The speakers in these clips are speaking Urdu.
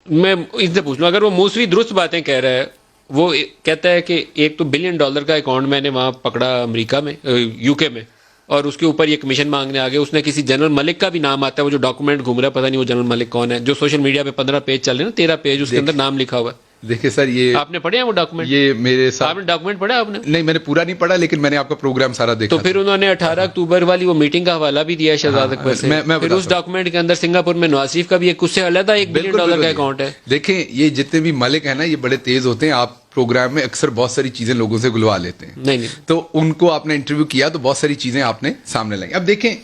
میں ان سے پوچھ لوں، اگر وہ موسوی درست باتیں کہہ رہا ہے، وہ کہتا ہے کہ $1 تو بلین کا اکاؤنٹ میں نے وہاں پکڑا امریکہ میں، یو کے میں، اور اس کے اوپر یہ کمیشن مانگنے آگے، اس نے کسی جنرل ملک کا بھی نام آتا ہے، وہ جو ڈاکومنٹ گھوم رہا ہے، پتہ نہیں وہ جنرل ملک کون ہے، جو سوشل میڈیا پہ 15 پیج چل رہے ہیں نا، 13 پیج اس کے اندر نام لکھا ہوا ہے. دیکھیں سر، یہ آپ نے پڑھے ہیں وہ ڈاکومنٹ؟ یہ میرے ساتھ آپ نے ڈاکومنٹ پڑھا آپ نے؟ نہیں، میں نے پورا نہیں پڑھا، لیکن میں نے آپ کا پروگرام سارا دیکھا. تو پھر انہوں نے 18 اکتوبر والی وہ میٹنگ کا حوالہ بھی دیا شہزاد اکبر سے. پھر اس ڈاکومنٹ کے اندر سنگاپور میں نواز شریف کا بھی ایک اس سے علیحدہ $1 بلین کا اکاؤنٹ ہے. دیکھیں، یہ جتنے بھی ملک ہیں نا، یہ بڑے تیز ہوتے ہیں. آپ پروگرام میں اکثر بہت ساری چیزیں لوگوں سے گلوا لیتے ہیں. نہیں تو ان کو آپ نے انٹرویو کیا تو بہت ساری چیزیں آپ نے سامنے لائیں. اب دیکھیں،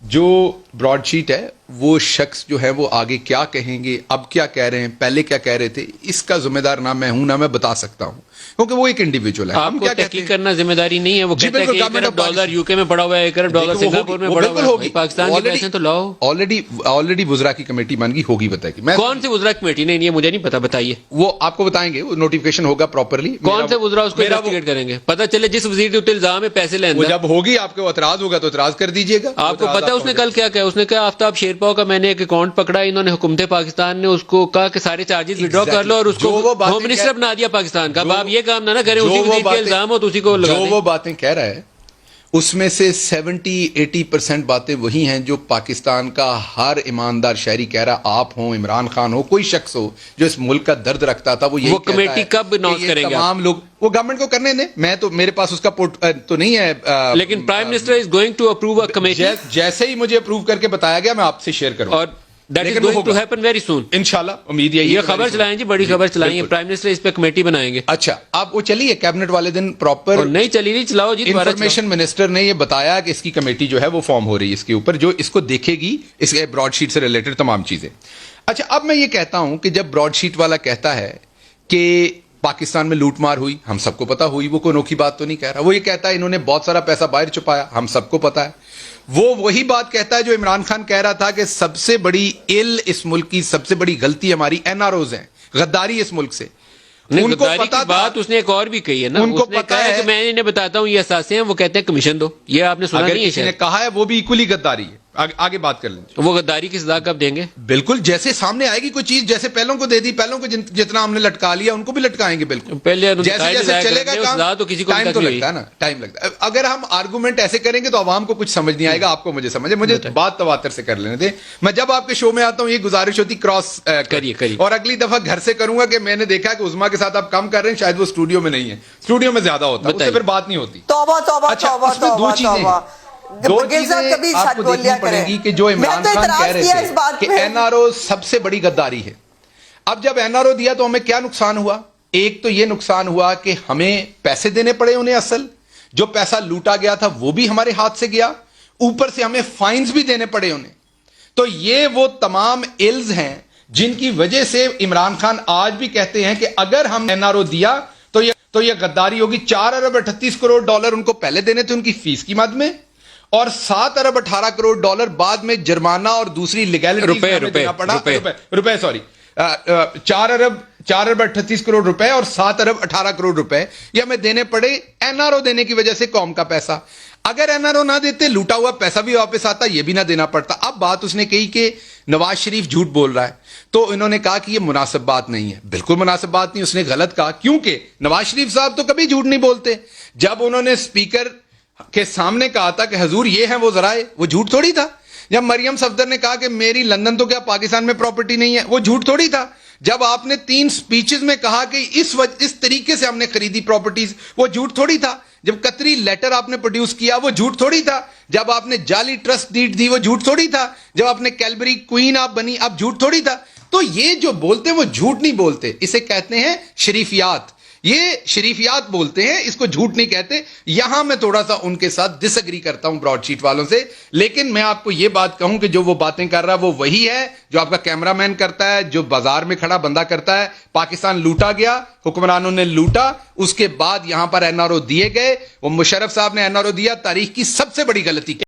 جو براڈ شیٹ ہے، وہ شخص جو ہے وہ آگے کیا کہیں گے، اب کیا کہہ رہے ہیں، پہلے کیا کہہ رہے تھے، اس کا ذمہ دار نہ میں ہوں نہ میں بتا سکتا ہوں، کیونکہ وہ ایک انڈیویجول ہے. آپ کو تحقیق کرنا ذمہ داری نہیں ہے. وہ کہتا ہے کہ $1 ارب یو کے میں پڑا ہوا ہے، $1 ارب سنگاپور میں پڑا ہوا ہے. پاکستان کے پیسے تو لاؤ. آلریڈی وزراء کی کمیٹی بن گئی ہوگی. بتائیے کون سے وزراء کمیٹی؟ نہیں، یہ مجھے نہیں پتا، بتائیے. وہ آپ کو بتائیں گے، وہ نوٹیفیکیشن ہوگا پراپرلی. کون سے وزراء اس کو انویسٹیگیٹ کریں گے؟ پتا چلے جس وزیر کے اوپر الزام ہے پیسے لینا، وہ جب ہوگی آپ کو اعتراض ہوگا تو اعتراض کر دیجیے گا. آپ کو پتا اس نے کل کیا کہا؟ اس نے کہا آفتاب شیرپاؤ کا میں نے ایک اکاؤنٹ پکڑا، انہوں نے حکومت پاکستان نے اس کو کہا کہ سارے چارجز وڈرا کر لو اور اس کو ہوم منسٹر بنا دیا پاکستان کا. اب آپ یہ کام نہ کریں، اسی وزیر کے الزام ہو تو اسی کو لگا دیں. جو وہ باتیں کہہ رہا ہے اس میں سے 70-80% باتیں وہی ہیں جو پاکستان کا ہر ایماندار شہری کہہ رہا. آپ ہوں، عمران خان ہو، کوئی شخص ہو جو اس ملک کا درد رکھتا تھا، وہ یہی کہتا ہے. کمیٹی کب اناؤنس کریں گے؟ تمام لوگ وہ گورنمنٹ کو کرنے دیں. میں تو میرے پاس اس کا تو نہیں ہے، لیکن prime minister is going to approve a committee. جیسے ہی مجھے اپروو کر کے بتایا گیا میں آپ سے شیئر کروں. اور that is going to happen very soon. انشاءاللہ امید یہی. یہ خبر چلائیں جی، بڑی خبر چلائیں. پرائم منسٹر اس پہ کمیٹی بنائیں گے. اچھا، آپ وہ چلیے کیبنٹ والے دن پراپر نہیں چلی نہیں، چلاؤ جی. انفارمیشن منسٹر نے یہ بتایا کہ اس کی کمیٹی جو ہے وہ فارم ہو رہی ہے اس کے اوپر، جو اس کو دیکھے گی، اس کے براڈ شیٹ سے ریلیٹڈ تمام چیزیں. اچھا، اب میں یہ کہتا ہوں کہ جب براڈ شیٹ والا کہتا ہے کہ پاکستان میں لوٹ مار ہوئی، ہم سب کو پتا ہوئی، وہ کوئی انوکھی بات تو نہیں کہہ رہا. وہ یہ کہتا ہے انہوں نے بہت سارا پیسہ باہر چھپایا، ہم سب کو پتا ہے. وہ وہی بات کہتا ہے جو عمران خان کہہ رہا تھا کہ سب سے بڑی اس ملک کی سب سے بڑی غلطی ہماری NROs ہیں، غداری اس ملک سے. ان کو پتا بات اس نے ایک اور بھی کہی ہے نا، ان کو پتا ہے کہ میں انہیں بتاتا ہوں یہ اثاثے ہیں، وہ کہتے ہیں کمیشن دو. یہ آپ نے سنا نہیں ہے؟ نے کہا ہے وہ بھی ایکولی غداری ہے. آگے بات کر لیں. وہ غداری کی سزا کب دیں گے؟ بالکل جیسے سامنے آئے گی کوئی چیز، جیسے پہلوں کو دے دی، پہلوں کو جتنا ہم نے لٹکا لیا ان کو بھی لٹکائیں گے. بالکل پہلے جیسے جیسے چلے گا کام، تو کسی کو ٹائم تو لگتا ہے نا، ٹائم لگتا ہے. اگر ہم آرگومنٹ ایسے کریں گے تو عوام کو کچھ سمجھ نہیں آئے گا. آپ کو مجھے بات تواتر سے کر لینے دیں. میں جب آپ کے شو میں آتا ہوں یہ گزارش ہوتی کراس کریے، اور اگلی دفعہ گھر سے کروں گا کہ میں نے دیکھا کہ عظما کے ساتھ آپ کم کر رہے ہیں، شاید وہ اسٹوڈیو میں نہیں ہے، اسٹوڈیو میں زیادہ ہوتا ہے، اس سے پھر بات نہیں ہوتی. دو چیزیں آپ کو دیکھنی پڑے گی کہ جو عمران خان کہہ رہے تھے کہ NRO سب سے بڑی غداری ہے. اب جب NRO دیا تو ہمیں کیا نقصان ہوا؟ ایک تو یہ نقصان ہوا کہ ہمیں پیسے دینے پڑے انہیں، اصل جو پیسہ لوٹا گیا تھا وہ بھی ہمارے ہاتھ سے گیا، اوپر سے ہمیں فائنز بھی دینے پڑے انہیں. تو یہ وہ تمام ایلز ہیں جن کی وجہ سے عمران خان آج بھی کہتے ہیں کہ اگر ہم NRO دیا تو یہ غداری ہوگی. $4 ارب 38 کروڑ ان کو پہلے دینے تھے ان کی فیس کی مد میں، اور $7 ارب 18 کروڑ بعد میں جرمانہ اور دوسری لیگیلٹی روپے سوری 4 ارب 38 کروڑ روپے اور 7 ارب 18 کروڑ روپے یہ ہمیں دینے پڑے NRO دینے کی وجہ سے. قوم کا پیسہ اگر NRO نہ دیتے، لوٹا ہوا پیسہ بھی واپس آتا، یہ بھی نہ دینا پڑتا. اب بات اس نے کہی کہ نواز شریف جھوٹ بول رہا ہے، تو انہوں نے کہا کہ یہ مناسب بات نہیں ہے. بالکل مناسب بات نہیں، اس نے غلط کہا، کیونکہ نواز شریف صاحب تو کبھی جھوٹ نہیں بولتے. جب انہوں نے اسپیکر کے سامنے کہا تھا کہ حضور یہ ہیں وہ ذرائع، وہ جھوٹ تھوڑی تھا. جب مریم صفدر نے کہا کہ میری لندن تو کیا پاکستان میں پراپرٹی نہیں ہے، وہ جھوٹ تھوڑی تھا. جب آپ نے 3 سپیچز میں کہا کہ اس طریقے سے ہم نے خریدی پراپرٹیز، وہ جھوٹ تھوڑی تھا. جب قطری لیٹر آپ نے پروڈیوس کیا، وہ جھوٹ تھوڑی تھا. جب آپ نے جعلی ٹرسٹ ڈیڈ دی، وہ جھوٹ تھوڑی تھا. جب آپ نے کیلبری کوئین آپ بنی، اب جھوٹ تھوڑی تھا. تو یہ جو بولتے ہیں وہ جھوٹ نہیں بولتے، اسے کہتے ہیں شریفیات. یہ شریفیات بولتے ہیں، اس کو جھوٹ نہیں کہتے. یہاں میں تھوڑا سا ان کے ساتھ ڈس ایگری کرتا ہوں براڈ شیٹ والوں سے. لیکن میں آپ کو یہ بات کہوں کہ جو وہ باتیں کر رہا ہے وہ وہی ہے جو آپ کا کیمرہ مین کرتا ہے، جو بازار میں کھڑا بندہ کرتا ہے. پاکستان لوٹا گیا، حکمرانوں نے لوٹا، اس کے بعد یہاں پر NRO دیے گئے. وہ مشرف صاحب نے NRO دیا، تاریخ کی سب سے بڑی غلطی.